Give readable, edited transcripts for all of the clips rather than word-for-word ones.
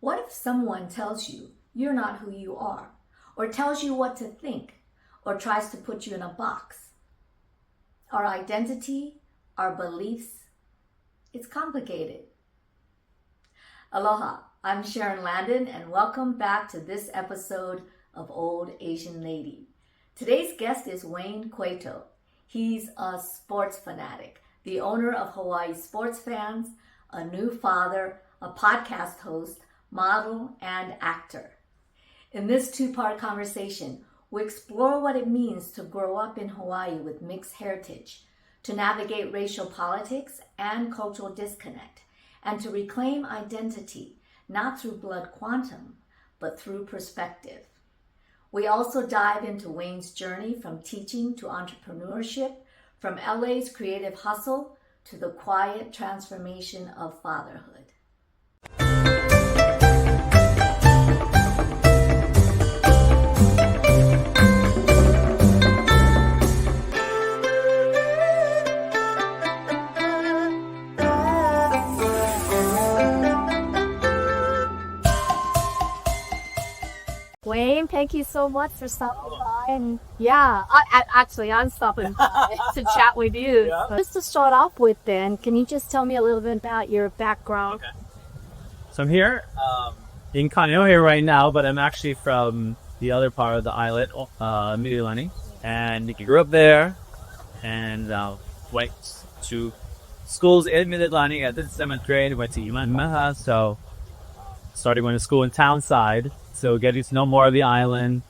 What if someone tells you you're not who you are, or tells you what to think, or tries to put you in a box? Our identity, our beliefs, it's complicated. Aloha, I'm Sharon Landon, and welcome back to this episode of Old Asian Lady. Today's guest is Wayne Coito. He's a sports fanatic, the owner of Hawaii Sports Fans, a new father, a podcast host, model, and actor. In this two-part conversation, we explore what it means to grow up in Hawaii with mixed heritage, to navigate racial politics and cultural disconnect, and to reclaim identity, not through blood quantum, but through perspective. We also dive into Wayne's journey from teaching to entrepreneurship, from LA's creative hustle to the quiet transformation of fatherhood. Wayne, thank you so much for stopping by. And I'm stopping by to chat with you. Yeah. Just to start off with then, can you just tell me a little bit about your background? Okay. So I'm here in Kaneohe right now, but I'm actually from the other part of the island, Mililani. And I grew up there and went to schools in Mililani at the 7th grade. Went to Iman Meha, so started going to school in Townside. So getting to know more of the island.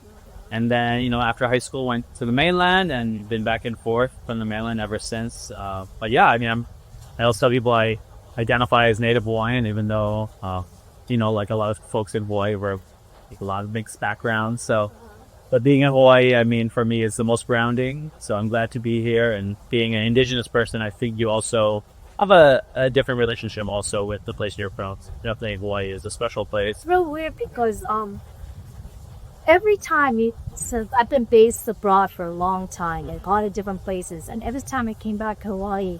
And then, after high school, went to the mainland and been back and forth from the mainland ever since. I also tell people I identify as Native Hawaiian, even though, like a lot of folks in Hawaii were a lot of mixed backgrounds. But being in Hawaii, for me, is the most grounding. So I'm glad to be here. And being an indigenous person, I think you also have a different relationship also with the place you're from. Definitely Hawaii is a special place. It's real weird because every time since I've been based abroad for a long time in a lot of different places, and every time I came back to Hawaii,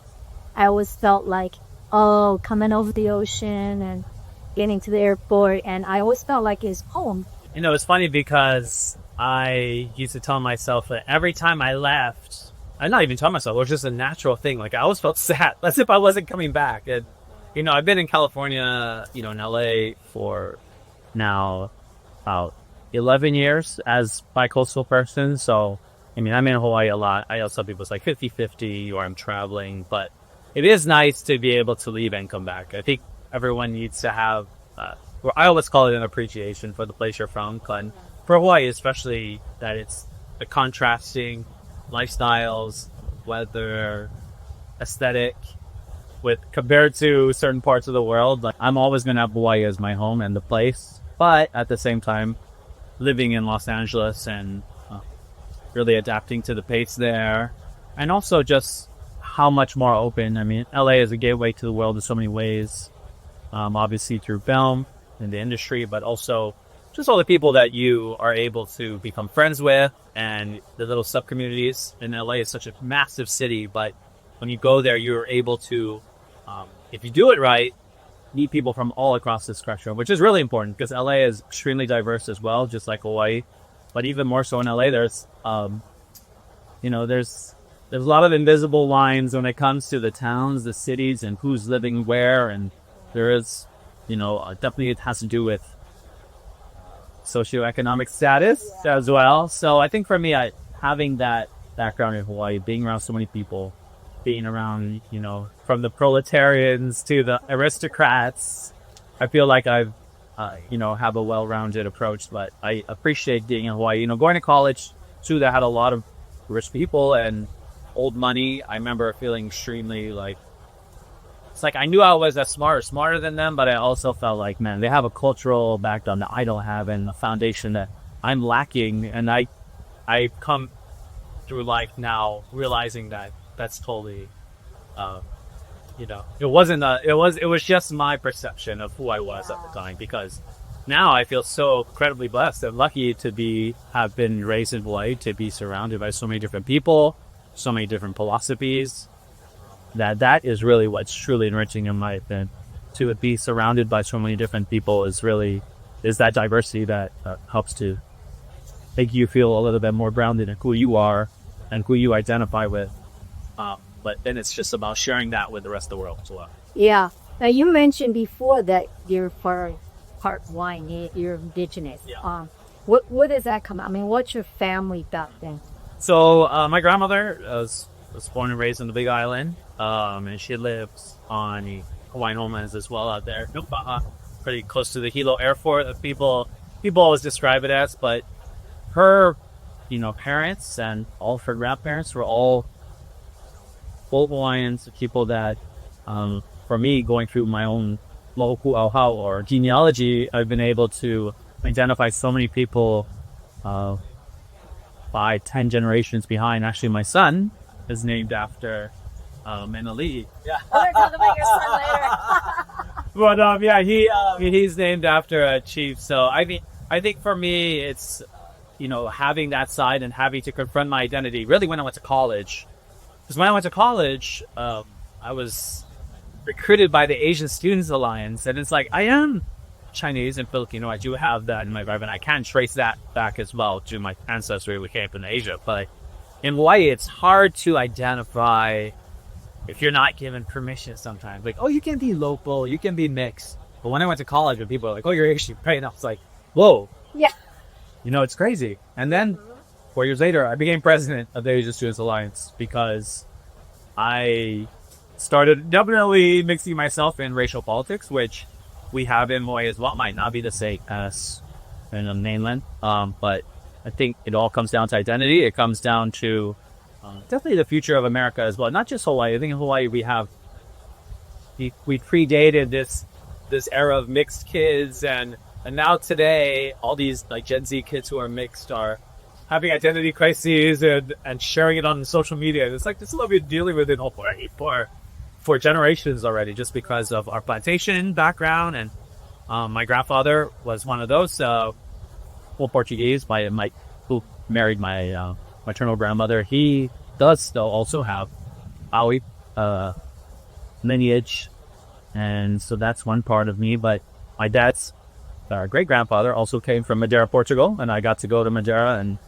I always felt like, coming over the ocean and getting to the airport, and I always felt like it's home. It's funny because I used to tell myself that every time I left, I'm not even telling myself, it was just a natural thing. Like, I always felt sad, as if I wasn't coming back. And, I've been in California, in LA for now about 11 years as bi-coastal person. So, I'm in Hawaii a lot. I also tell people it's like 50-50 or I'm traveling. But it is nice to be able to leave and come back. I think everyone needs to have, I always call it an appreciation for the place you're from. And for Hawaii, especially, that it's the contrasting lifestyles, weather, aesthetic, compared to certain parts of the world. Like, I'm always going to have Hawaii as my home and the place, but at the same time, living in Los Angeles and really adapting to the pace there, and also just how much more open. LA is a gateway to the world in so many ways, obviously through film and the industry, but also just all the people that you are able to become friends with and the little sub-communities. And LA is such a massive city, but when you go there, you're able to, if you do it right, meet people from all across the spectrum, which is really important because LA is extremely diverse as well, just like Hawaii. But even more so in LA, there's a lot of invisible lines when it comes to the towns, the cities, and who's living where. And there is, definitely it has to do with socioeconomic status as well. So I think for me, having that background in Hawaii, being around so many people, being around, from the proletarians to the aristocrats, I feel like I've, have a well-rounded approach. But I appreciate being in Hawaii. Going to college too, that had a lot of rich people and old money. I remember feeling extremely it's like I knew I was smarter than them, but I also felt like, man, they have a cultural background that I don't have and a foundation that I'm lacking. And I come through life now realizing that that's totally, it was just my perception of who I was at the time, because now I feel so incredibly blessed and lucky to have been raised in Hawaii, to be surrounded by so many different people, so many different philosophies. That is really what's truly enriching in my opinion. to be surrounded by so many different people is that diversity that helps to make you feel a little bit more grounded in who you are and who you identify with. But then it's just about sharing that with the rest of the world as well. Yeah. Now you mentioned before that you're part Hawaiian, you're indigenous. Yeah. What does that come? I mean, what's your family background? So my grandmother was born and raised on the Big Island, and she lives on the Hawaiian homelands as well out there. Pretty close to the Hilo Airport. People always describe it as, but her, parents and all of her grandparents were all full Hawaiians, people that, for me, going through my own loku auhau or genealogy, I've been able to identify so many people 5-10 generations behind. Actually, my son is named after Menali. Yeah. We're going to talk about your son later. But he's named after a chief. So I think for me, it's having that side and having to confront my identity. Really, when I went to college, because when I went to college, I was recruited by the Asian Students Alliance, and it's like I am Chinese and Filipino. I do have that in my vibe, and I can trace that back as well to my ancestry. We came from Asia, but in Hawaii, it's hard to identify if you're not given permission sometimes. Like, oh, you can be local, you can be mixed. But when I went to college, and people are like, oh, you're Asian, right? And I was like, whoa. Yeah. It's crazy. And then 4 years later, I became president of the Asian Students Alliance because I started definitely mixing myself in racial politics, which we have in Hawaii as well. Might not be the same as in the mainland, but I think it all comes down to identity. It comes down to definitely the future of America as well. Not just Hawaii. I think in Hawaii we predated this era of mixed kids, and now today all these like Gen Z kids who are mixed are having identity crises and sharing it on social media. And it's like, this is what we've been dealing with in Hawaii for generations already, just because of our plantation background. And my grandfather was one of those full Portuguese. Who married my maternal grandmother. He does still also have Aoi lineage, and so that's one part of me. But my dad's great grandfather also came from Madeira, Portugal, and I got to go to Madeira and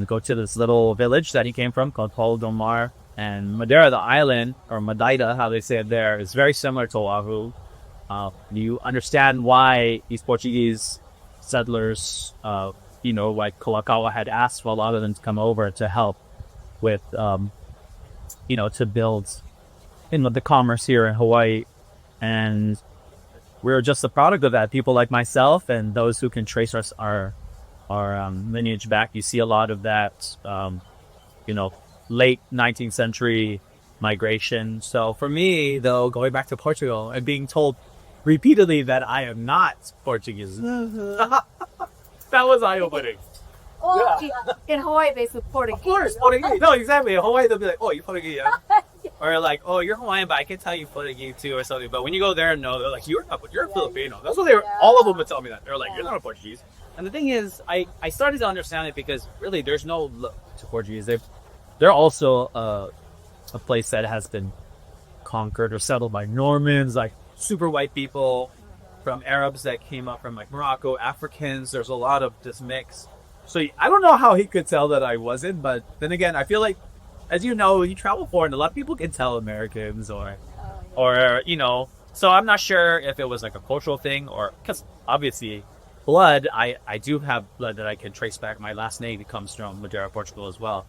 go to this little village that he came from called Paulo do Mar. And Madeira, the island, or Madeira, how they say it there, is very similar to Oahu. You understand why these Portuguese settlers, like Kalakaua had asked for a lot of them to come over to help with, to build, the commerce here in Hawaii. And we're just a product of that. People like myself and those who can trace our lineage back. You see a lot of that, late 19th century migration. So for me, though, going back to Portugal and being told repeatedly that I am not Portuguese, that was eye-opening. Oh, yeah. In Hawaii, they say Portuguese. Of course, Portuguese. No, exactly. In Hawaii, they'll be like, oh, you're Portuguese. Yeah. Or like, oh, you're Hawaiian, but I can tell you Portuguese too or something. But when you go there, no, they're like, you're Filipino. That's what all of them would tell me that. They're like, you're not a Portuguese. And the thing is, I started to understand it because really there's no look to Portuguese. They're also a place that has been conquered or settled by Normans, like super white people, from Arabs that came up from like Morocco, Africans. There's a lot of this mix. So I don't know how he could tell that I wasn't, but then again, I feel like, as you know, you travel foreign, a lot of people can tell Americans or so I'm not sure if it was like a cultural thing or, because obviously blood, I do have blood that I can trace back. My last name comes from Madeira, Portugal as well.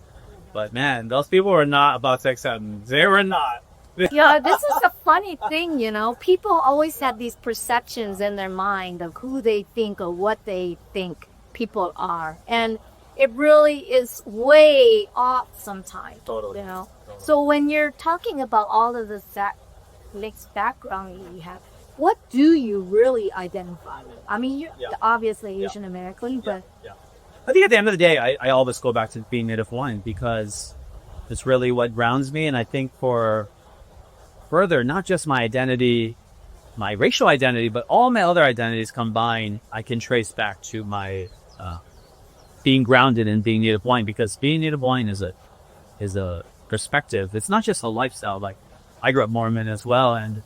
But man, those people were not about to accept me. They were not. Yeah, this is a funny thing, People always have these perceptions in their mind of who they think or what they think people are. And it really is way off sometimes. Totally. Totally. So when you're talking about all of this mixed background you have, what do you really identify with? I mean, you're obviously Asian American, but... Yeah. I think at the end of the day, I always go back to being Native Hawaiian because it's really what grounds me. And I think for further, not just my identity, my racial identity, but all my other identities combined, I can trace back to my being grounded in being Native Hawaiian, because being Native Hawaiian is a perspective. It's not just a lifestyle. Like, I grew up Mormon as well, and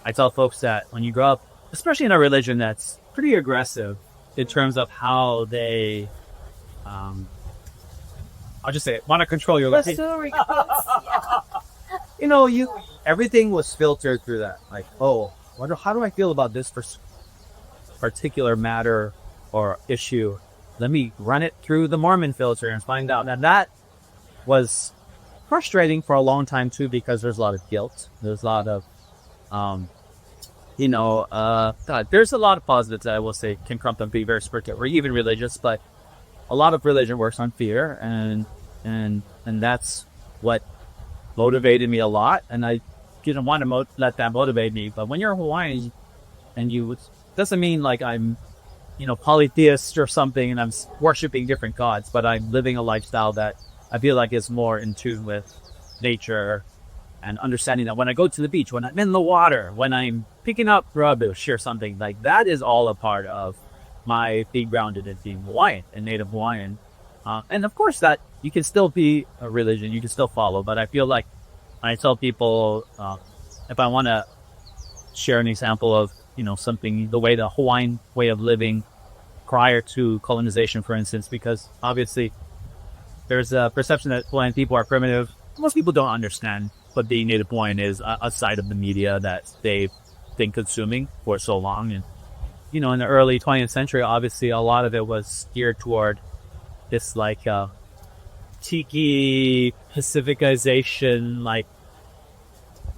I tell folks that when you grow up, especially in a religion that's pretty aggressive in terms of how they, I'll just say it, want to control your life. You know, everything was filtered through that. Like, oh, how do I feel about this particular matter or issue? Let me run it through the Mormon filter and find out. Now that was frustrating for a long time too, because there's a lot of guilt. There's a lot of, there's a lot of positives that I will say can come from being very spiritual or even religious, but a lot of religion works on fear, and that's what motivated me a lot. And I didn't want to let that motivate me. But when you're Hawaiian, and doesn't mean like I'm, polytheist or something, and I'm worshiping different gods, but I'm living a lifestyle that I feel like is more in tune with nature and understanding that when I go to the beach, when I'm in the water, when I'm picking up rubbish or something, like that is all a part of my being grounded in being Hawaiian and Native Hawaiian. And of course that you can still be a religion, you can still follow, but I feel like I tell people, if I want to share an example of, something, the way the Hawaiian way of living prior to colonization, for instance, because obviously there's a perception that Hawaiian people are primitive. Most people don't understand what being Native Hawaiian is outside of the media that they've been consuming for so long. And, in the early 20th century, obviously a lot of it was geared toward this like tiki Pacificization, like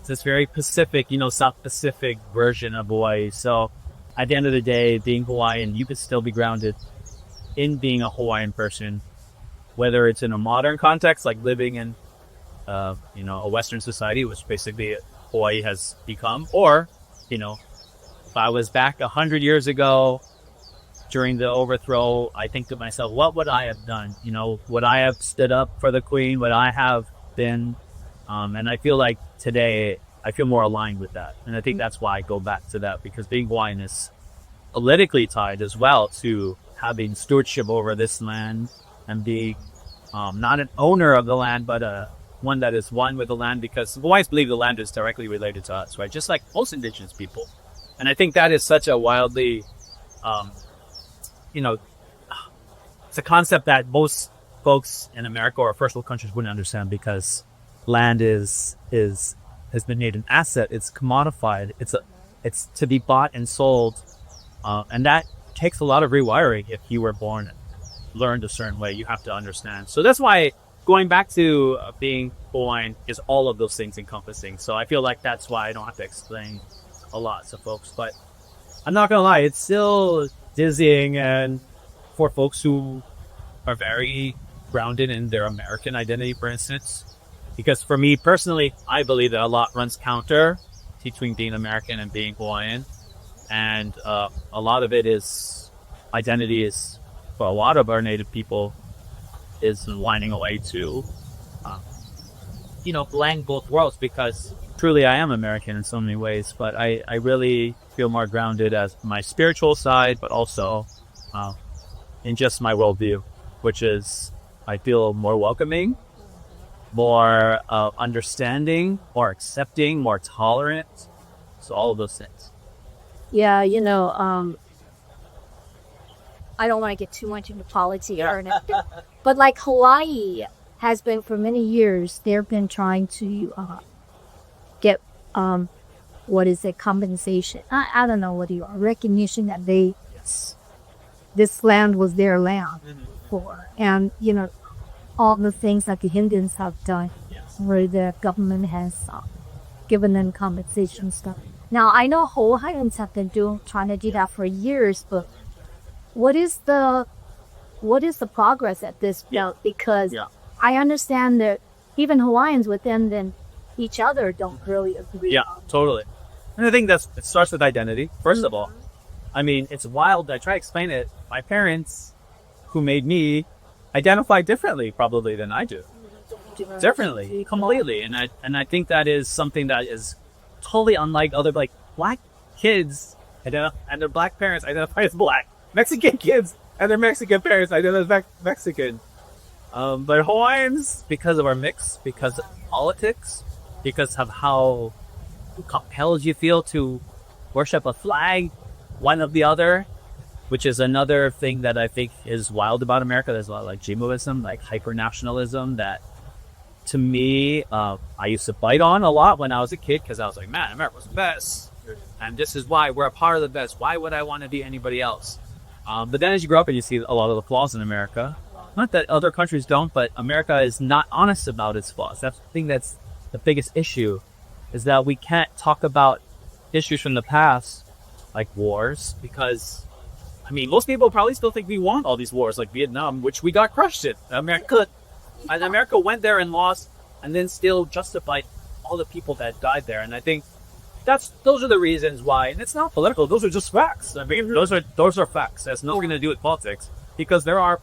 this very Pacific, South Pacific version of Hawaii. So at the end of the day, being Hawaiian, you could still be grounded in being a Hawaiian person, whether it's in a modern context, like living in, a Western society, which basically Hawaii has become, or, if I was back 100 years ago during the overthrow, I think to myself, what would I have done? Would I have stood up for the Queen? Would I have been? And I feel like today, I feel more aligned with that. And I think that's why I go back to that, because being Hawaiian is politically tied as well to having stewardship over this land and being not an owner of the land, but one that is one with the land, because Hawaiians believe the land is directly related to us, right? Just like most indigenous people. And I think that is such a wildly, it's a concept that most folks in America or first world countries wouldn't understand, because land has been made an asset. It's commodified. It's to be bought and sold, and that takes a lot of rewiring. If you were born and learned a certain way, you have to understand. So that's why going back to being Hawaiian is all of those things encompassing. So I feel like that's why I don't have to explain a lot to folks. But I'm not gonna lie, it's still dizzying, and for folks who are very grounded in their American identity, for instance. Because for me personally, I believe that a lot runs counter between being American and being Hawaiian. And a lot of it is identity is, for a lot of our Native people, is winding away to, blend both worlds, because truly I am American in so many ways. But I really feel more grounded as my spiritual side, but also in just my worldview, which is, I feel more welcoming, more understanding, more accepting, more tolerant. So all of those things. Yeah, I don't want to get too much into politics or anything, but like Hawaii has been for many years, they've been trying to get compensation. I don't know what you are, recognition that this land was their land for, and all the things that the Indians have done, where the government has given them compensation stuff. Now, I know Hawaiians have been trying to do that for years, but what is the progress at this point? Because I understand that even Hawaiians within each other don't really agree. Yeah, totally. And I think it starts with identity, first of all. I mean, it's wild. I try to explain it. My parents, who made me, identify differently probably than I do. Differently, completely. And I think that is something that is totally unlike other, like, black kids and their black parents identify as black. Mexican kids and their Mexican parents identify as Mexican. But Hawaiians, because of our mix, because of politics, because of how compelled you feel to worship a flag, one of the other, which is another thing that I think is wild about America. There's a lot like Jingoism, like hyper-nationalism that, to me, I used to bite on a lot when I was a kid because I was like, man, America's the best. And this is why we're a part of the best. Why would I want to be anybody else? But then as you grow up and you see a lot of the flaws in America, not that other countries don't, but America is not honest about its flaws. That's the thing that's the biggest issue, is that we can't talk about issues from the past, like wars, because, I mean, most people probably still think we won all these wars, like Vietnam, which we got crushed in. America went there and lost, and then still justified all the people that died there. And I think those are the reasons why, and it's not political. Those are just facts. I mean, those are facts. It has nothing to do with politics, because there are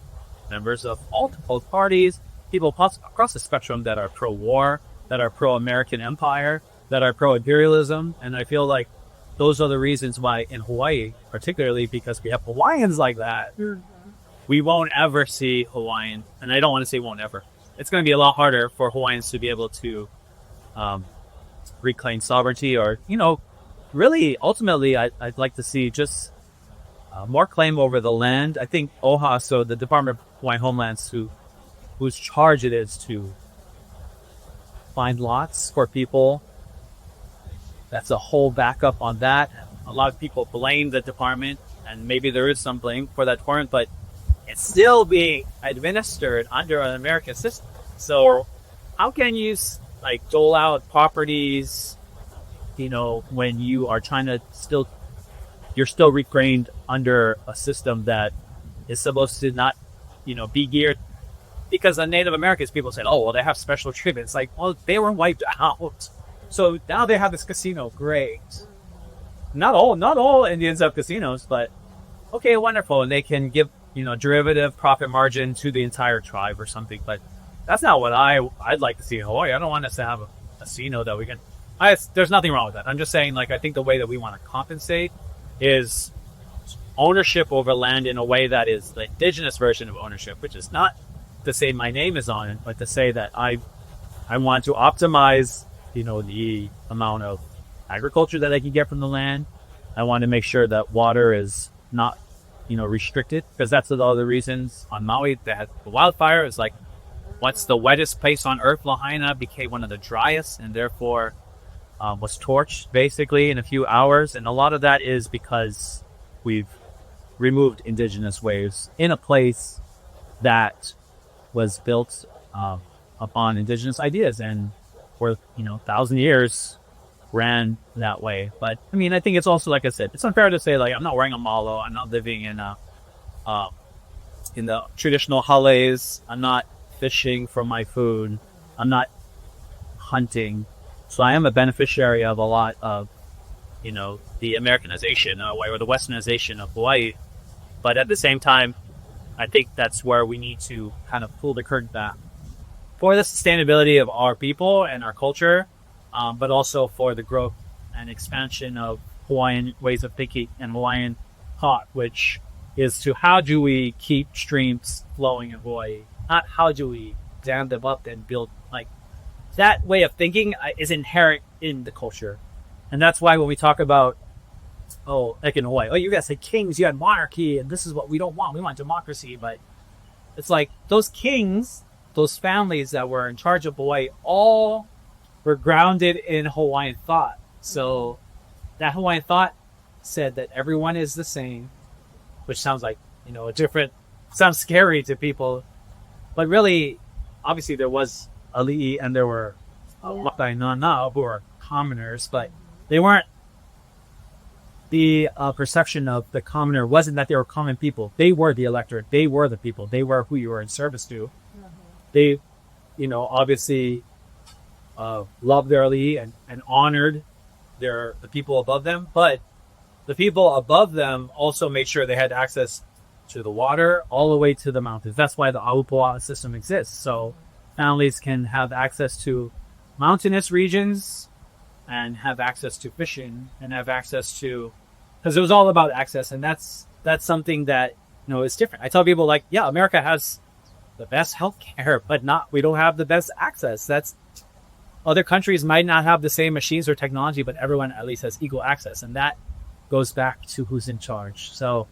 members of both parties, people across the spectrum that are pro-war, that are pro-American empire, that are pro-imperialism, and I feel like those are the reasons why in Hawaii, particularly because we have Hawaiians like that, we won't ever see Hawaiian, and I don't want to say won't ever. It's going to be a lot harder for Hawaiians to be able to reclaim sovereignty, or, really, ultimately, I'd like to see just more claim over the land. I think OHA, so the Department of Hawaiian Homelands, whose charge it is to find lots for people, that's a whole backup on that. A lot of people blame the department, and maybe there is some blame for that department, but it's still being administered under an American system. So how can you dole out properties, when you are trying to you're still refrained under a system that is supposed to not, be geared, because on Native Americans, people say, oh, well, they have special treatment. It's like, well, they were wiped out. So now they have this casino. Great. Not all Indians have casinos, but okay, wonderful. And they can give, derivative profit margin to the entire tribe or something. But that's not what I'd like to see in Hawaii. I don't want us to have a casino that we can. There's nothing wrong with that. I'm just saying, I think the way that we want to compensate is ownership over land in a way that is the indigenous version of ownership, which is not to say my name is on it, but to say that I want to optimize, the amount of agriculture that I can get from the land. I want to make sure that water is not, restricted, because that's the other reasons on Maui that the wildfire is once the wettest place on earth, Lahaina, became one of the driest, and therefore was torched basically in a few hours. And a lot of that is because we've removed indigenous waves in a place that was built upon indigenous ideas, and for 1,000 years ran that way. But I mean, I think it's also, like I said, it's unfair to say I'm not wearing a malo, I'm not living in the traditional hales, I'm not fishing for my food, I'm not hunting. So I am a beneficiary of a lot of the Americanization or the Westernization of Hawaii. But at the same time, I think that's where we need to kind of pull the curtain back for the sustainability of our people and our culture, but also for the growth and expansion of Hawaiian ways of thinking and Hawaiian thought, which is to how do we keep streams flowing in Hawaii, not how do we dam them up and build. That way of thinking is inherent in the culture. And that's why when we talk about, in Hawaii, you guys had kings, you had monarchy, and this is what we don't want. We want democracy. But it's those kings, those families that were in charge of Hawaii, all were grounded in Hawaiian thought. So that Hawaiian thought said that everyone is the same, which sounds like, sounds scary to people. But really, obviously there was ali'i and there were wakainana who were commoners, but they weren't. The perception of the commoner wasn't that they were common people. They were the electorate. They were the people. They were who you were in service to. They, obviously loved their ali'i and honored the people above them. But the people above them also made sure they had access to the water all the way to the mountains. That's why the Aupua'a system exists. So families can have access to mountainous regions and have access to fishing and have access to, because it was all about access. And that's something that, is different. I tell people America has the best healthcare, but we don't have the best access. That's other countries might not have the same machines or technology, but everyone at least has equal access. And that goes back to who's in charge. So,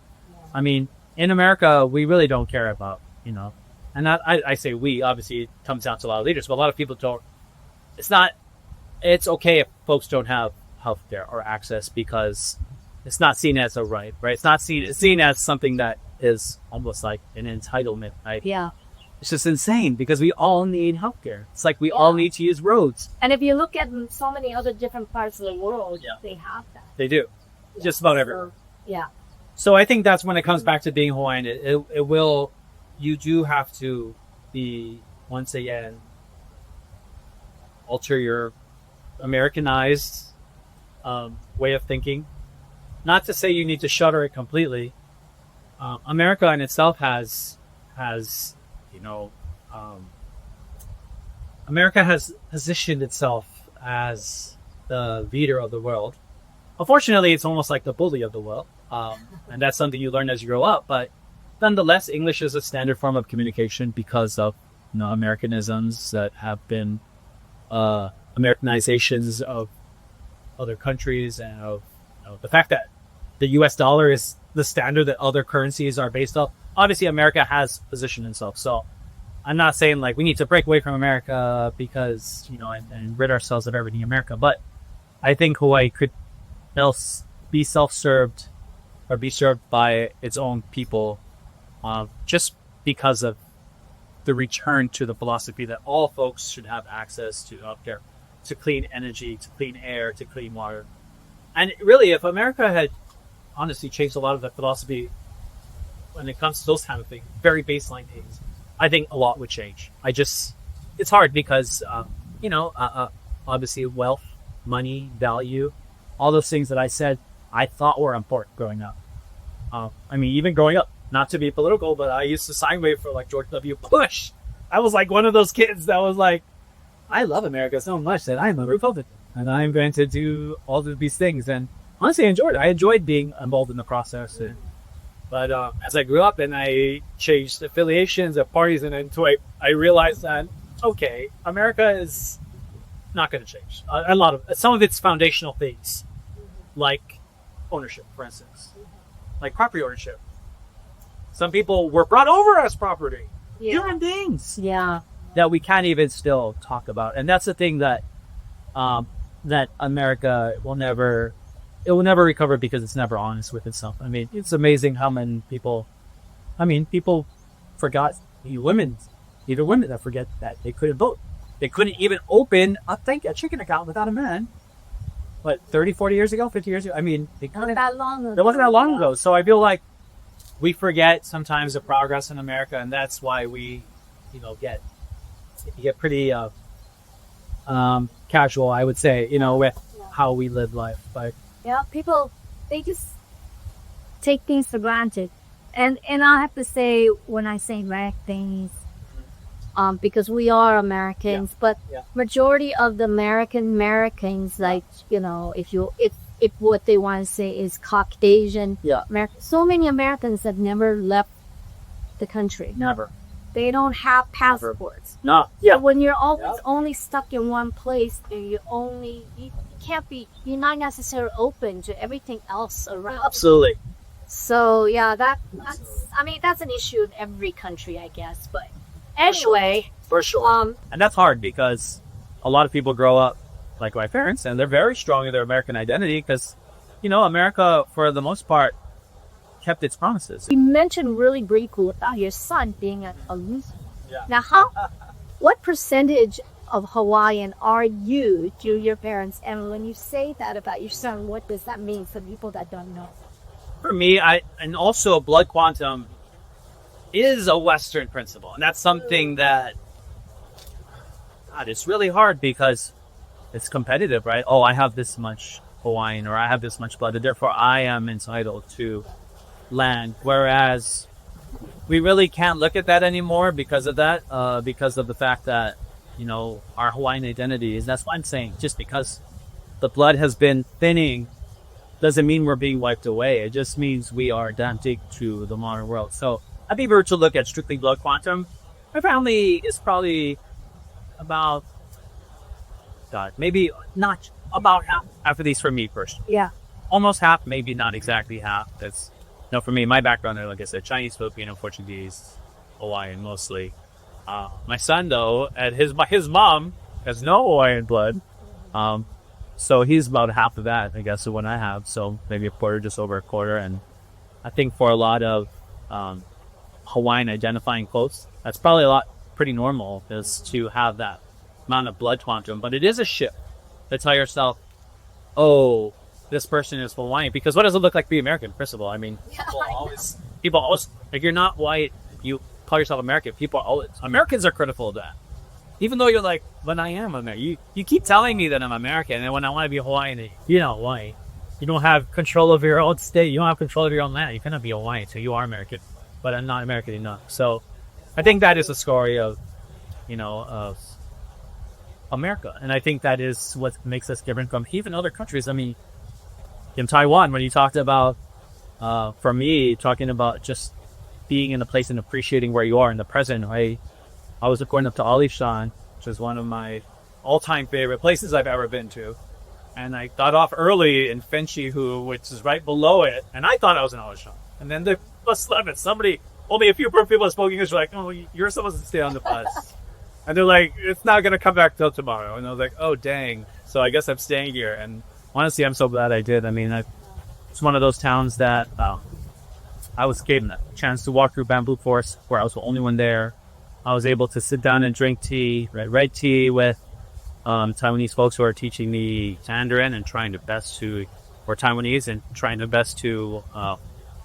I mean, in America, we really don't care about, and I say we, obviously it comes down to a lot of leaders, but a lot of people don't. It's okay if folks don't have healthcare or access because it's not seen as a right? It's not seen as something that is almost like an entitlement, right? Yeah. It's just insane because we all need healthcare. It's like we all need to use roads. And if you look at so many other different parts of the world, they have that. They do. Just about everywhere. Yeah. So I think that's when it comes back to being Hawaiian. You do have to be, once again, alter your Americanized way of thinking. Not to say you need to shutter it completely. America in itself has America has positioned itself as the leader of the world. Unfortunately, it's almost like the bully of the world. And that's something you learn as you grow up. But nonetheless, English is a standard form of communication because of Americanisms that have been Americanizations of other countries, and of the fact that the U.S. dollar is the standard that other currencies are based off. Obviously, America has positioned itself. So I'm not saying like we need to break away from America because, and rid ourselves of everything in America. But I think Hawaii could be self-served or be served by its own people just because of the return to the philosophy that all folks should have access to healthcare, to clean energy, to clean air, to clean water. And really, if America had honestly changed a lot of the philosophy when it comes to those kind of things, very baseline things, I think a lot would change. It's hard because, obviously wealth, money, value, all those things that I said, I thought were important growing up. Even growing up, not to be political, but I used to sign wave for like George W. Bush. I was like one of those kids that was like, I love America so much that I'm a Republican and I'm going to do all of these things. And honestly, I enjoyed being involved in the process. But as I grew up and I changed affiliations of parties, and then I realized that, okay, America is not going to change. Some of its foundational things, like ownership, for instance, like property ownership. Some people were brought over as property, human beings. Yeah. That we can't even still talk about. And that's the thing that that America will never recover because it's never honest with itself. It's amazing how many people forgot women that forget that they couldn't vote. They couldn't even open a chicken account without a man. What, 30, 40 years ago, 50 years ago? It wasn't that long ago. It wasn't that long ago. So I feel like we forget sometimes the progress in America, and that's why we, get pretty casual, I would say, with how we live life. But people, they just take things for granted. And I have to say, when I say Americans, because we are Americans, but majority of the Americans, like, if what they want to say is Caucasian, so many Americans have never left the country. Never. They don't have passports. No. Yeah. So when you're always only stuck in one place, and you can't be, you're not necessarily open to everything else around. Absolutely. So that's an issue in every country, I guess. But anyway, for sure. And that's hard because a lot of people grow up like my parents, and they're very strong in their American identity because, America, for the most part, kept its promises. You mentioned really briefly about your son being a loser. Yeah. Now, what percentage of Hawaiian are you to your parents? And when you say that about your son, what does that mean for people that don't know? For me, and also blood quantum is a Western principle. And that's something that, God, it's really hard because it's competitive, right? Oh, I have this much Hawaiian, or I have this much blood, and therefore I am entitled to land. Whereas we really can't look at that anymore because of that, because of the fact that, our Hawaiian identity is, that's what I'm saying, just because the blood has been thinning doesn't mean we're being wiped away. It just means we are adapting to the modern world. So I think if we were to look at strictly blood quantum, my family is probably about God, maybe not about half. Half of these for me first. Yeah. Almost half, maybe not exactly half. That's no for me. My background, like I said, Chinese, Filipino, Portuguese, Hawaiian mostly. My son though, and his mom has no Hawaiian blood, so he's about half of that, I guess, of what I have. So maybe a quarter, just over a quarter. And I think for a lot of Hawaiian identifying folks, that's probably pretty normal, is to have that amount of blood quantum. But it is a shift to tell yourself, oh, this person is Hawaiian, because what does it look like to be American? First of all, I mean, people always, like, you're not white, you call yourself American. Americans are critical of that. Even though you're like, but I am American. You keep telling me that I'm American, and when I want to be Hawaiian, you're not Hawaiian. You don't have control of your own state. You don't have control of your own land. You cannot be Hawaiian, so you are American. But I'm not American enough. So I think that is a story of, of America. And I think that is what makes us different from even other countries. I mean, in Taiwan, when you talked about, for me, talking about just being in a place and appreciating where you are in the present, I was going up to Alishan, which is one of my all-time favorite places I've ever been to. And I got off early in Fenchihu, which is right below it. And I thought I was in Alishan. And then the bus left, and only a few people spoke English were like, oh, you're supposed to stay on the bus. And they're like, it's not going to come back till tomorrow. And I was like, oh, dang. So I guess I'm staying here. And honestly, I'm so glad I did. I mean, it's one of those towns that I was given a chance to walk through bamboo forest where I was the only one there. I was able to sit down and drink tea, red tea with Taiwanese folks who are teaching me Mandarin and trying the best or Taiwanese, and trying the best to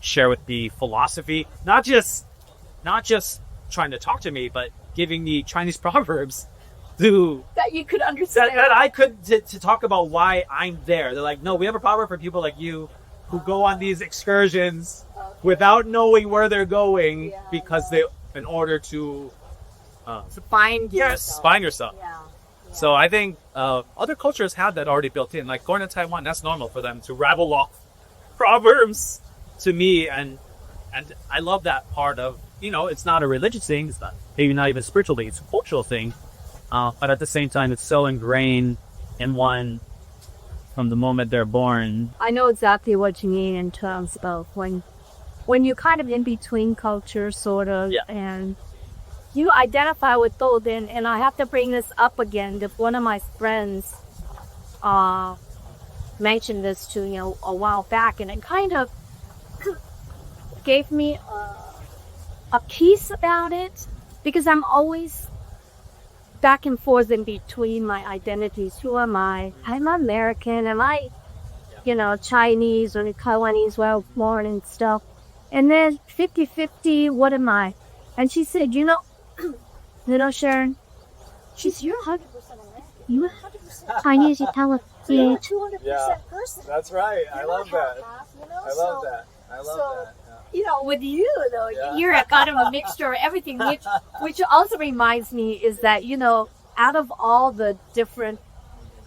share with me philosophy, not just trying to talk to me, but giving me Chinese proverbs that you could understand, that I could to talk about why I'm there. They're like, no, we have a proverb for people like you who go on these excursions without knowing where they're going, because in order to find yourself. Yeah. So I think other cultures have that already built in. Like going to Taiwan, that's normal for them to rattle off proverbs to me, and I love that part of, it's not a religious thing, it's not even a spiritual thing, it's a cultural thing, but at the same time, it's so ingrained in one from the moment they're born. I know exactly what you mean in terms of when you're kind of in between cultures, sort of, and you identify with those. And I have to bring this up again. That one of my friends mentioned this to a while back, and it kind of gave me a peace about it, because I'm always back and forth in between my identities. Who am I? I'm American. Am I, Chinese or Taiwanese, where I was born and stuff? And then 50-50, what am I? And she said, Sharon, you're 100% American. You're 100% Chinese, Italian. You're 200% person. That's right. I love that. I love that. With you, though, you're a kind of a mixture of everything, which also reminds me is that, out of all the different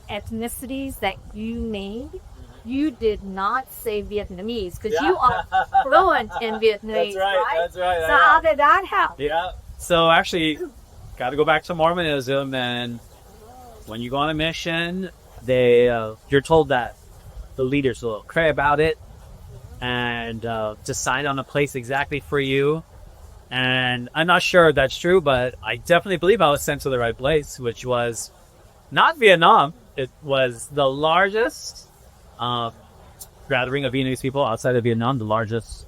ethnicities that you named, you did not say Vietnamese, because you are fluent in Vietnamese, right? That's right. So how did that happen? Yeah. So actually, got to go back to Mormonism, and when you go on a mission, you're told that the leaders will pray about it and decide on a place exactly for you. And I'm not sure if that's true, but I definitely believe I was sent to the right place, which was not Vietnam. It was the largest gathering of Vietnamese people outside of Vietnam, the largest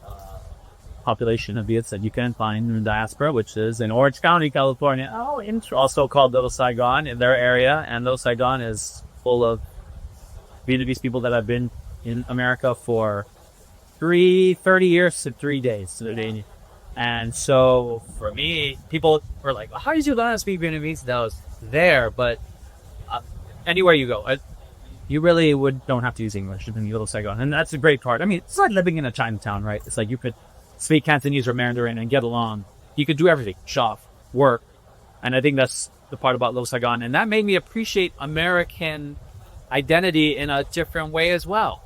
population of Viets that you can find in the diaspora, which is in Orange County, California. Oh, interesting. Also called Little Saigon in their area. And Little Saigon is full of Vietnamese people that have been in America for 30 years to 3 days. And so for me, people were like, how did you learn to speak Vietnamese? That was there, but anywhere you go, you really don't have to use English in Little Saigon. And that's a great part. I mean, it's like living in a Chinatown, right? It's like you could speak Cantonese or Mandarin and get along. You could do everything, shop, work. And I think that's the part about Little Saigon. And that made me appreciate American identity in a different way as well.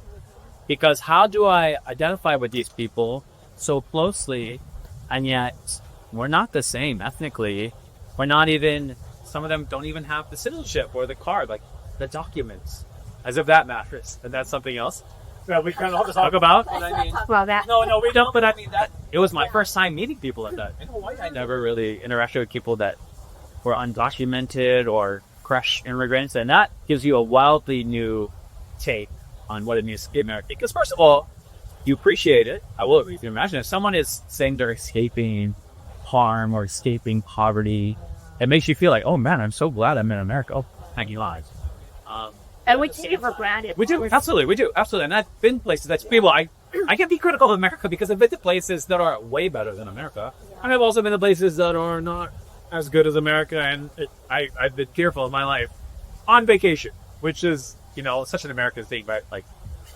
Because how do I identify with these people so closely, and yet we're not the same ethnically? We're not even, some of them don't even have the citizenship or the card. Like, the documents, as if that matters, and that's something else that we kind of talk about. But I mean, Talk about that. no, we don't. But I mean, that it was my first time meeting people like that. In Hawaii, I never really interacted with people that were undocumented or fresh immigrants, and that gives you a wildly new take on what it means to be American. Because first of all, you appreciate it. I will. You can imagine if someone is saying they're escaping harm or escaping poverty, it makes you feel like, oh man, I'm so glad I'm in America. Oh, thank you, lies. And we take it for granted. We do, absolutely. And I've been places that people, I can be critical of America because I've been to places that are way better than America. And I've also been to places that are not as good as America, and I've been fearful of my life on vacation, which is, such an American thing, right? Like,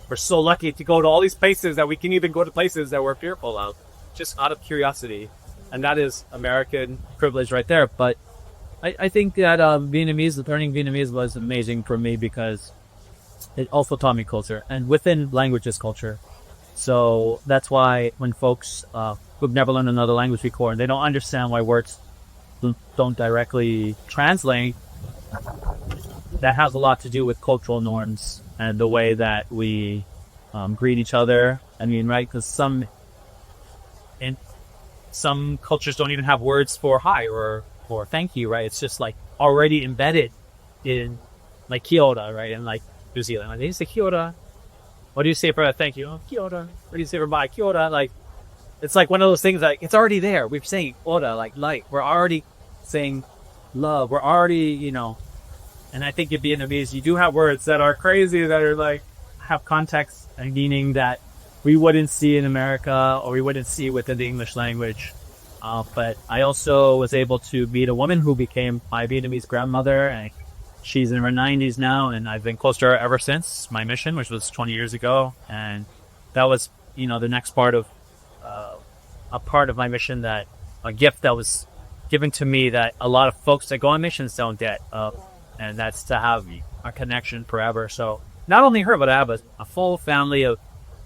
we're so lucky to go to all these places that we can even go to places that we're fearful of, just out of curiosity. And that is American privilege right there. But I think that learning Vietnamese was amazing for me because it also taught me culture, and within language is culture. So that's why when folks who've never learned another language before, and they don't understand why words don't directly translate, that has a lot to do with cultural norms and the way that we greet each other. I mean, right? Because some cultures don't even have words for hi or thank you, right? It's just like already embedded in like kia ora, right? And like New Zealand, like, they say kia ora. What do you say for a thank you? Oh, kia ora. What do you say for bye? Kia ora. Like, it's like one of those things like it's already there. We're saying ora, like light. We're already saying love. We're already, and I think in Vietnamese, you do have words that are crazy, that are like, have context and meaning that we wouldn't see in America or we wouldn't see within the English language. But I also was able to meet a woman who became my Vietnamese grandmother, and she's in her 90s now, and I've been close to her ever since my mission, which was 20 years ago. And that was, the next part of a part of my mission, that a gift that was given to me that a lot of folks that go on missions don't get, and that's to have a connection forever. So not only her, but I have a full family of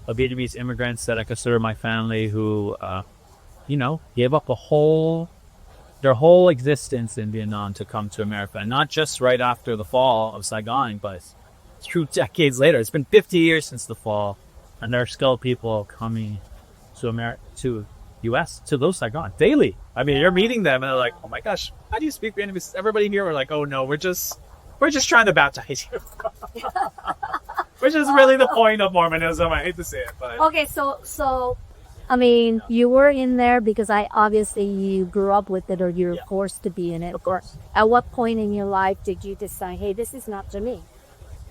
Vietnamese immigrants that I consider my family who, gave up their whole existence in Vietnam to come to America. And not just right after the fall of Saigon, but through decades later. It's been 50 years since the fall, and there are still people coming to U.S., to those Saigon daily. I mean, you're meeting them and they're like, oh my gosh, how do you speak Vietnamese? Everybody here, we're like, oh no, we're just trying to baptize you. Which is really the point of Mormonism. I hate to say it, but Okay, so I mean, you were in there because you grew up with it, or you were forced to be in it. Of course. At what point in your life did you decide, hey, this is not for me?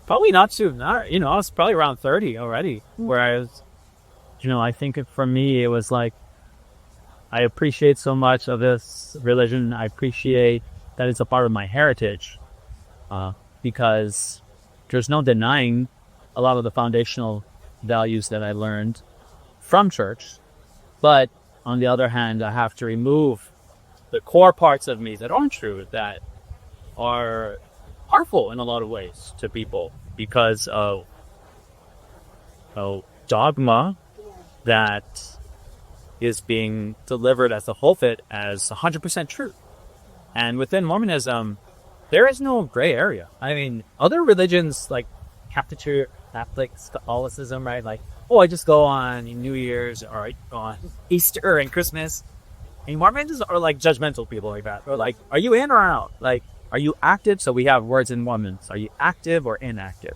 Probably not soon. I was probably around 30 already, where I was, I think for me, it was like, I appreciate so much of this religion. I appreciate that it's a part of my heritage, because there's no denying a lot of the foundational values that I learned from church. But on the other hand, I have to remove the core parts of me that aren't true, that are harmful in a lot of ways to people because of dogma that is being delivered as a whole fit as 100% true. And within Mormonism, there is no gray area. I mean, other religions like Catholic Catholicism, right? Like, oh, I just go on New Year's, or I go on Easter and Christmas. And Mormons are like judgmental people like that. They're like, are you in or out? Like, are you active? So we have words in Mormons. Are you active or inactive?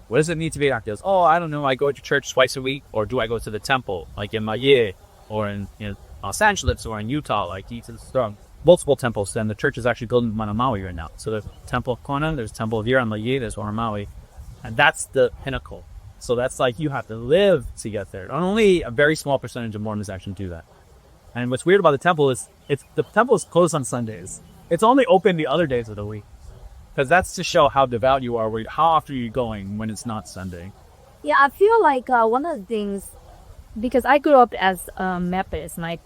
What does it mean to be active? Oh, I don't know. I go to church twice a week, or do I go to the temple, like in Maye, or in Los Angeles, or in Utah, like there are multiple temples. And the church is actually built in Maui right now. So there's Temple of Kona, there's Temple of Yer on Maye, there's one on Maui. And that's the pinnacle. So that's like you have to live to get there. Only a very small percentage of Mormons actually do that. And what's weird about the temple is the temple is closed on Sundays. It's only open the other days of the week, because that's to show how devout you are. How often are you going when it's not Sunday? Yeah, I feel like one of the things, because I grew up as Methodist, my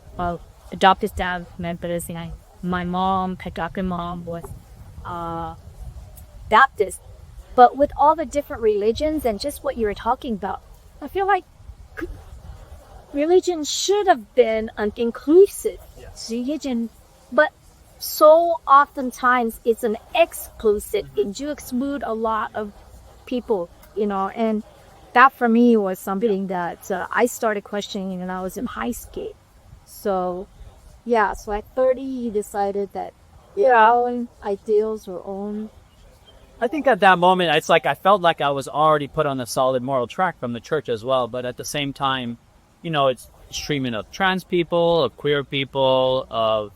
adopted dad Methodist, and my mom, adopted mom, was Baptist. But with all the different religions and just what you were talking about, I feel like religion should have been inclusive. Yes. Religion, but so oftentimes it's an exclusive, and you exclude a lot of people, and that for me was something that I started questioning when I was in high school. So, yeah, so at 30, you decided that your own ideals or own. I think at that moment, it's like I felt like I was already put on a solid moral track from the church as well. But at the same time, it's treatment of trans people, of queer people, of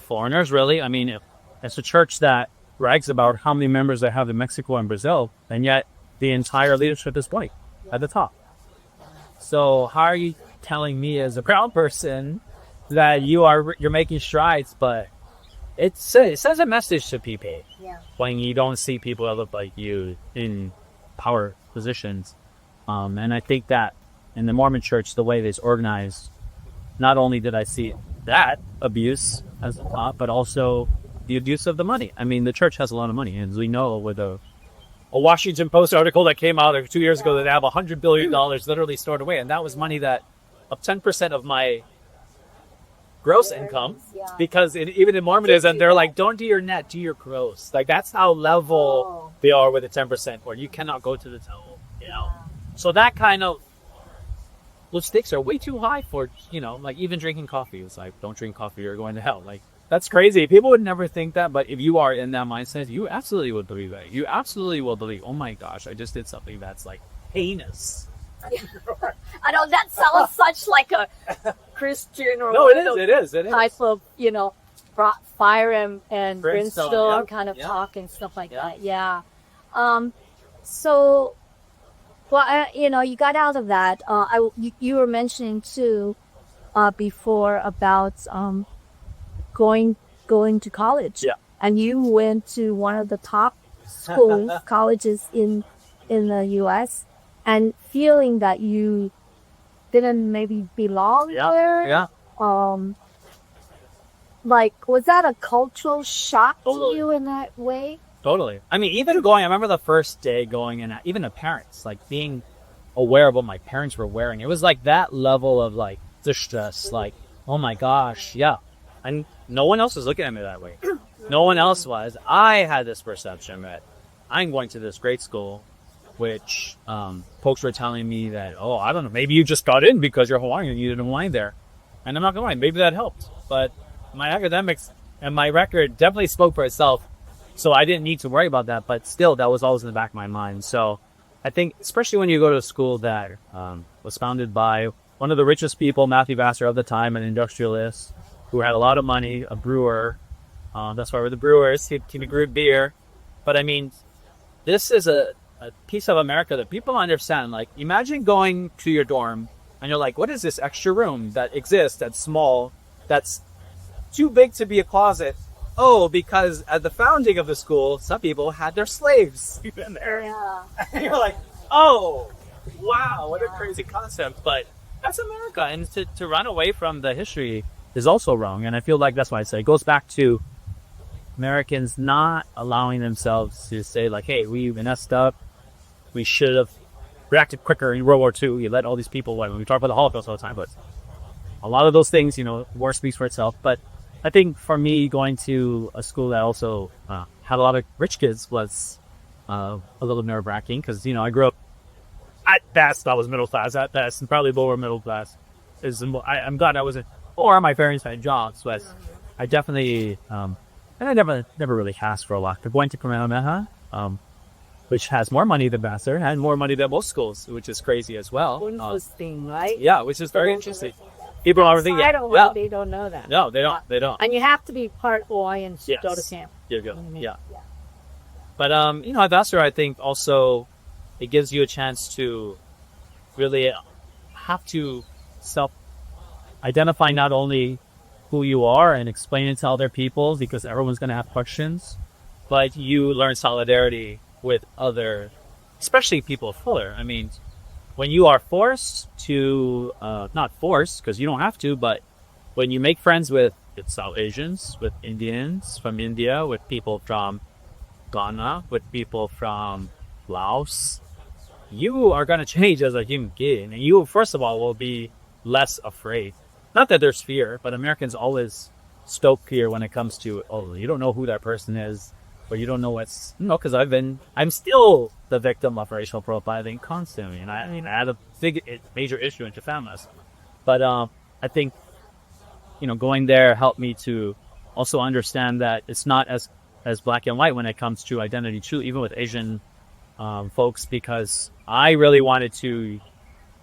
foreigners, really. I mean, it's a church that brags about how many members they have in Mexico and Brazil, and yet the entire leadership is white at the top. So how are you telling me as a brown person that you're making strides, but it sends a message to people when you don't see people that look like you in power positions. And I think that in the Mormon church, the way it's organized, not only did I see that abuse as a top, but also the abuse of the money. I mean, the church has a lot of money, and as we know, with a Washington Post article that came out 2 years ago that they have $100 billion literally stored away, and that was money that of 10% of my gross income, because even in Mormonism, they're like, don't do your net, do your gross. Like, that's how level they are with the 10%, where you cannot go to the temple, So that kind of, those stakes are way too high for, like even drinking coffee. It's like, don't drink coffee, you're going to hell. Like, that's crazy. People would never think that, but if you are in that mindset, you absolutely would believe that. You absolutely will believe, oh my gosh, I just did something that's like heinous. I know that sounds such like a Christian or no, it is type of fire and brimstone kind of talk and stuff like that. Yeah. So, well, you got out of that. You were mentioning too before about going to college. Yeah. And you went to one of the top schools, colleges in the U.S. and feeling that you didn't maybe belong there. Yeah. Like, was that a cultural shock to you in that way? Totally. I mean, even going, I remember the first day going, and even the parents, like being aware of what my parents were wearing. It was like that level of like distress, like, oh my gosh, yeah. And no one else was looking at me that way. No one else was. I had this perception that I'm going to this great school, which folks were telling me that, oh, I don't know, maybe you just got in because you're Hawaiian and you didn't lie there. And I'm not going to lie, maybe that helped. But my academics and my record definitely spoke for itself. So I didn't need to worry about that. But still, that was always in the back of my mind. So I think, especially when you go to a school that was founded by one of the richest people, Matthew Vassar of the time, an industrialist who had a lot of money, a brewer. That's why we're the brewers. He brewed beer. But I mean, this is a piece of America that people understand. Like, imagine going to your dorm and you're like, what is this extra room that exists that's small, that's too big to be a closet? Oh, because at the founding of the school, some people had their slaves in there. Yeah. And you're like, oh, wow, what a crazy concept. But that's America. And to run away from the history is also wrong. And I feel like that's why I say it goes back to Americans not allowing themselves to say, like, hey, we messed up. We should have reacted quicker in World War II. We let all these people, when we talk about the Holocaust all the time, but a lot of those things, war speaks for itself. But I think for me, going to a school that also had a lot of rich kids was a little nerve-wracking because, I grew up, at best, I was middle class, at best, and probably lower middle class. I'm glad I wasn't, or my parents had jobs, but I definitely, and I never really asked for a lot. But going to Kamehameha, which has more money than Vassar, and more money than most schools, which is crazy as well. Interesting, right? Yeah, which is very interesting. People are thinking, they don't know that. No, they don't. They don't. And you have to be part Hawaiian to go to camp. You go. Yeah. But at Vassar, I think also it gives you a chance to really have to self-identify not only who you are and explain it to other people, because everyone's going to have questions, but you learn solidarity with other, especially people of color. I mean, when you are forced to, not forced because you don't have to, but when you make friends with South Asians, with Indians from India, with people from Ghana, with people from Laos, you are going to change as a human being. And you, first of all, will be less afraid. Not that there's fear, but Americans always stoked here when it comes to, oh, you don't know who that person is, or you don't know what's, because I'm still the victim of racial profiling constantly. And I had a major issue in Japan last. But I think, going there helped me to also understand that it's not as black and white when it comes to identity too, even with Asian folks, because I really wanted to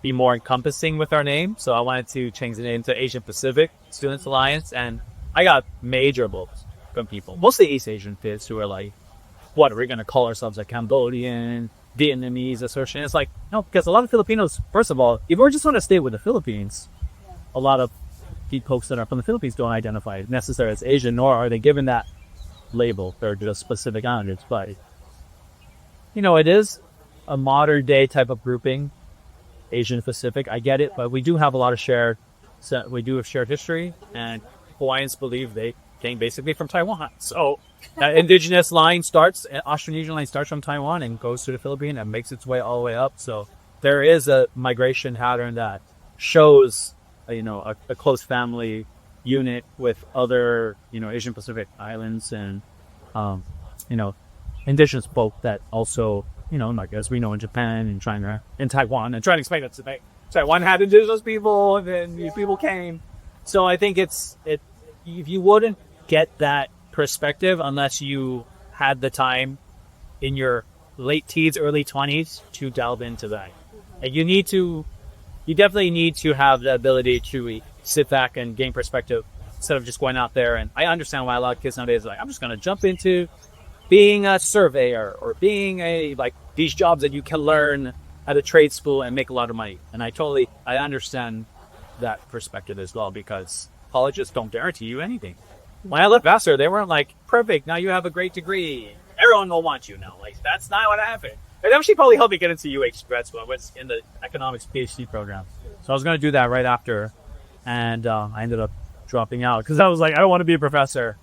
be more encompassing with our name. So I wanted to change the name to Asian Pacific Students Alliance, and I got major blows from people, mostly East Asian kids, who are like, what are we going to call ourselves, a Cambodian, Vietnamese association? It's like, no, because a lot of Filipinos, first of all, if we just want to stay with the Philippines, a lot of folks that are from the Philippines don't identify necessarily as Asian, nor are they given that label. They're just specific islanders. But, it is a modern day type of grouping, Asian Pacific. I get it, but we do have a lot of shared history, and Hawaiians believe they came basically from Taiwan. So that indigenous line Austronesian line starts from Taiwan and goes to the Philippines and makes its way all the way up. So there is a migration pattern that shows, a close family unit with other, Asian Pacific islands and, indigenous folk that also, like as we know in Japan and China and Taiwan, and trying to explain that to Taiwan had indigenous people, and then these people came. So I think if you wouldn't get that perspective unless you had the time in your late teens, early 20s to delve into that. And you definitely need to have the ability to sit back and gain perspective instead of just going out there. And I understand why a lot of kids nowadays are like, I'm just going to jump into being a surveyor or being these jobs that you can learn at a trade school and make a lot of money. And I understand that perspective as well, because colleges don't guarantee you anything. When I left Vassar, they weren't like, perfect, now you have a great degree, everyone will want you now. Like, that's not what happened. It actually probably helped me get into UH grad school. I was in the economics PhD program. So I was going to do that right after, and I ended up dropping out because I was like, I don't want to be a professor.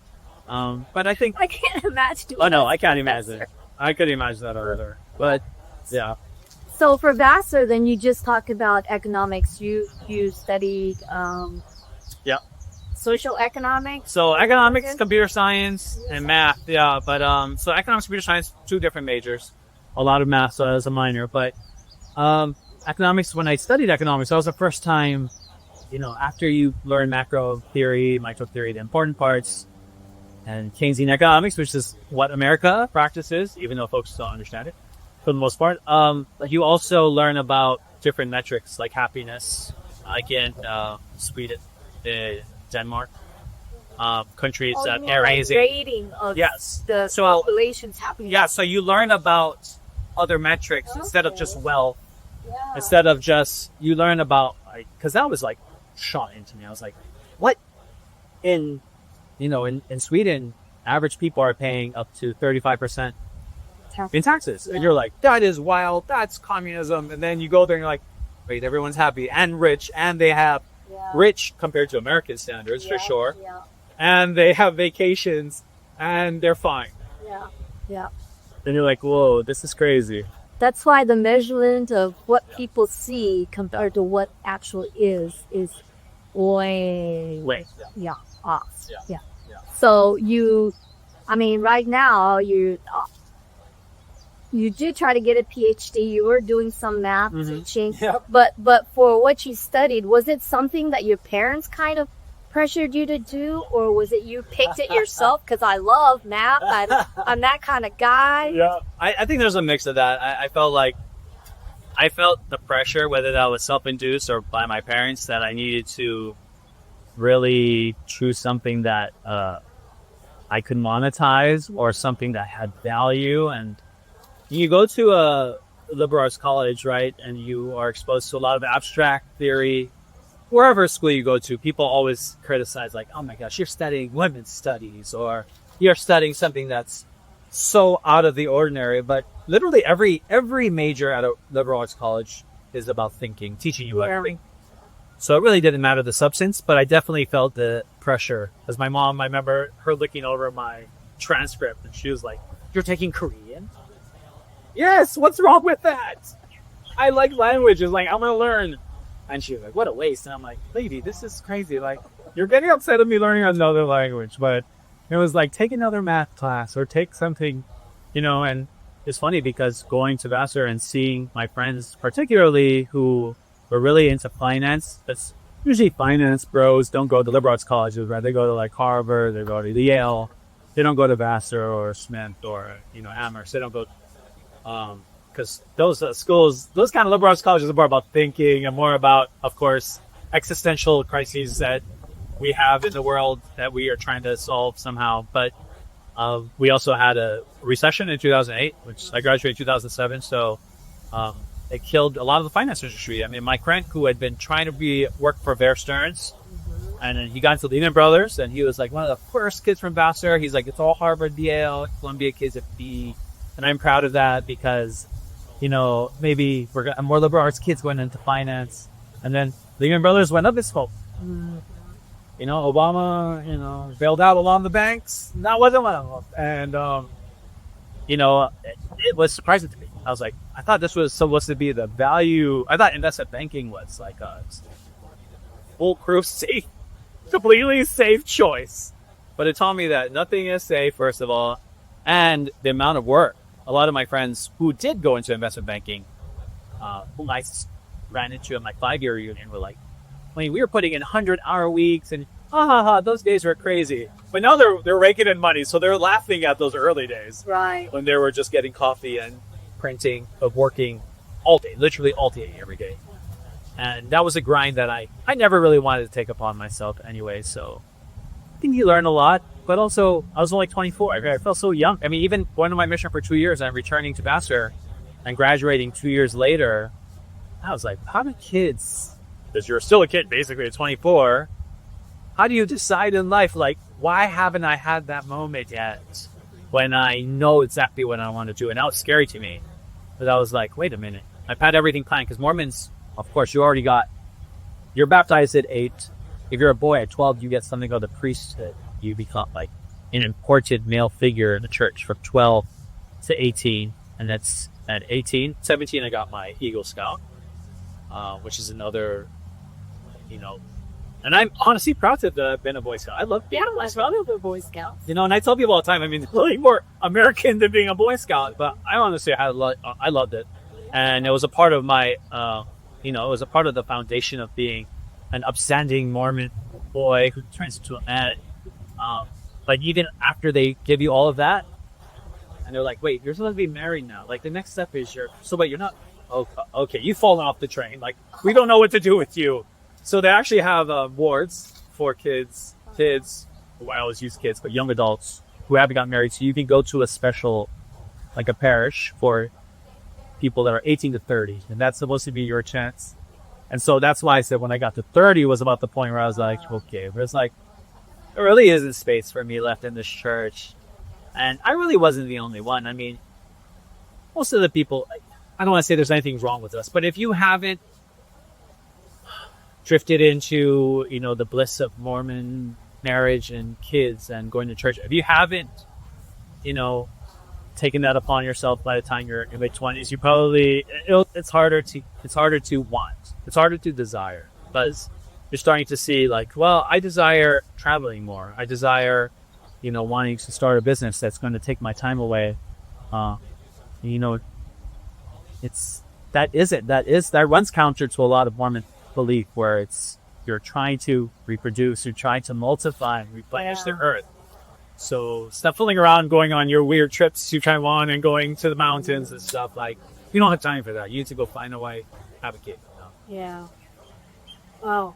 But I think... I can't imagine. Oh, no, I can't imagine. I couldn't imagine that either. But, yeah. So for Vassar, then you just talked about economics. You studied social economics. So economics, computer science, and math. Yeah, but so economics, computer science, two different majors. A lot of math as a minor, but economics. When I studied economics, that was the first time. After you learn macro theory, micro theory, the important parts, and Keynesian economics, which is what America practices, even though folks don't understand it for the most part. You also learn about different metrics like happiness, like in Sweden, Denmark, countries that are raising rating of the population's happiness. Yeah, so you learn about other metrics instead of just wealth. Yeah. Instead of just, you learn about, because that was shot into me. I was like, what? In Sweden, average people are paying up to 35% in taxes. Yeah. And you're like, that is wild. That's communism. And then you go there and you're like, wait, everyone's happy and rich, and they have rich compared to American standards for sure. Yeah. And they have vacations and they're fine. Yeah. Yeah. Then you're like, whoa, this is crazy. That's why the measurement of what people see compared to what actually is way off. Yeah. So right now you did try to get a PhD. You were doing some math teaching, but for what you studied, was it something that your parents kind of pressured you to do, or was it you picked it yourself? Because I love math. I'm that kind of guy. Yeah, I think there's a mix of that. I felt the pressure, whether that was self-induced or by my parents, that I needed to really choose something that I could monetize, or something that had value. And you go to a liberal arts college, right, and you are exposed to a lot of abstract theory. Wherever school you go to, people always criticize, like, oh my gosh, you're studying women's studies, or you're studying something that's so out of the ordinary. But literally every major at a liberal arts college is about thinking, teaching you about thinking. So it really didn't matter the substance, but I definitely felt the pressure. As my mom, I remember her looking over my transcript, and she was like, you're taking Korean? Yes, what's wrong with that? I like languages, I'm going to learn. And she was like, what a waste. And I'm like, lady, this is crazy. you're getting upset at me learning another language, but it was like, take another math class or take something, and it's funny because going to Vassar and seeing my friends, particularly who were really into finance, that's usually finance bros don't go to liberal arts colleges, right? They go to like Harvard, they go to Yale. They don't go to Vassar or Smith or, Amherst. They don't go, because those schools, those kind of liberal arts colleges are more about thinking and more about, of course, existential crises that we have in the world that we are trying to solve somehow. But we also had a recession in 2008, which I graduated in 2007. So it killed a lot of the finance industry. I mean, my friend who had been trying to work for Bear Stearns, and then he got into Lehman Brothers, and he was like one of the first kids from Vassar. He's like, it's all Harvard, Yale, Columbia kids at B. And I'm proud of that because, maybe more liberal arts kids going into finance. And then Lehman Brothers went up its smoke. Obama, bailed out along the banks. That wasn't one of them. And, it was surprising to me. I was like, I thought this was supposed to be the value. I thought investment banking was like a foolproof, safe, completely safe choice. But it taught me that nothing is safe, first of all, and the amount of work. A lot of my friends who did go into investment banking, who I ran into in my 5-year reunion, were like, we were putting in 100-hour weeks, and those days were crazy. But now they're raking in money, so they're laughing at those early days, Right. when they were just getting coffee and printing, of working all day, literally all day, every day. And that was a grind that I never really wanted to take upon myself anyway. So I think you learn a lot, but also I was only 24. I felt so young. I mean, even going to my mission for 2 years and returning to Vassar and graduating 2 years later, I was like, how do kids, because you're still a kid basically at 24, how do you decide in life, like, why haven't I had that moment yet when I know exactly what I want to do? And that was scary to me. But I was like, wait a minute. I've had everything planned, because Mormons, of course, you're baptized at 8. If you're a boy at 12, you get something called the priesthood. You become like an important male figure in the church from 12 to 18. And that's at 17, I got my Eagle Scout, which is another, and I'm honestly proud to have been a Boy Scout. I love being a Boy Scout. And I tell people all the time, I mean, it's really more American than being a Boy Scout, but I honestly, I loved it. And it was a part of my, it was a part of the foundation of being an upstanding Mormon boy who turns into a man. But even after they give you all of that, and they're like, wait, you're supposed to be married now. Like, the next step is you're not, okay, you've fallen off the train. Like, we don't know what to do with you. So they actually have wards for kids, well, I always use kids, but young adults who haven't gotten married. So you can go to a special, like a parish for people that are 18 to 30. And that's supposed to be your chance. And so that's why I said when I got to 30 was about the point where I was like, okay, but it's like, there really isn't space for me left in this church. And I really wasn't the only one. I mean, most of the people, I don't want to say there's anything wrong with us, but if you haven't drifted into, the bliss of Mormon marriage and kids and going to church, if you haven't, taken that upon yourself by the time you're in mid-20s, you probably, it's harder to want. It's harder to desire, because you're starting to see like, well, I desire traveling more. I desire, wanting to start a business that's going to take my time away. That runs counter to a lot of Mormon belief, where you're trying to reproduce, you're trying to multiply and replenish the earth. So stop fooling around, going on your weird trips to Taiwan and going to the mountains and stuff. Like, you don't have time for that. You need to go find a wife, have a kid. Yeah. Wow.